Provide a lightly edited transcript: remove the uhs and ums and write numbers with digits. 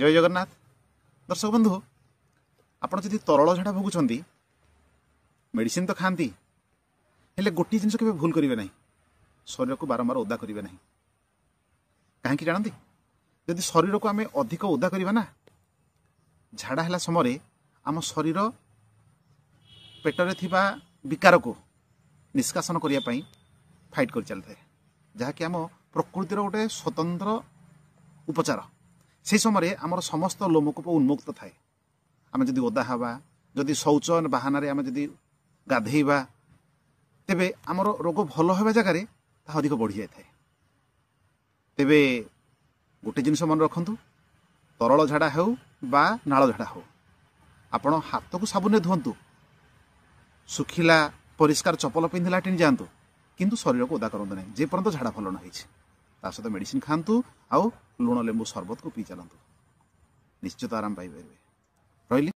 जय जगन्नाथ। दर्शक बंधु, आपण जदि तरल झाड़ा भोगुंट मेडिसिन तो खाती हेले गोटे जिनस के भूल करेंगे ना, शरीर को बारंबार ओदा करेंगे ना। कहीं जानते जदि शरीर को आम अधिक ओदा करवा ना, झाड़ा है समय आम शरीर पेटरे थिबा विकार को निष्कासन करने फाइट कर चलता है, जहाँकि आम प्रकृतिर गोटे स्वतंत्र उपचार। से समय आमर समस्त लोमकूप उन्मुक्त थाए। आम जदि ओदा हवा, जदि शौच बाहाना आम जदि गाधेबा, तेबे आमर रोग भल होगा जगार अधिक बढ़ी जाए। तेबे गोटे जिनस मन रखु, तरल झाड़ा हो बा नाल झाड़ा हो, आपण हाथ को साबुन धुंतु, सुखिला परिष्कार चपल पिंधि लाट्रिन जातु, किंतु शरीर को ओदा करंतु नहीं जेपर्यंत झाड़ा भल न होइछि। ता सहित मेडिसिन खातु, आउ लुण लेंबू सरबत को पी चलतु, निश्चित आराम पाइबे। रही।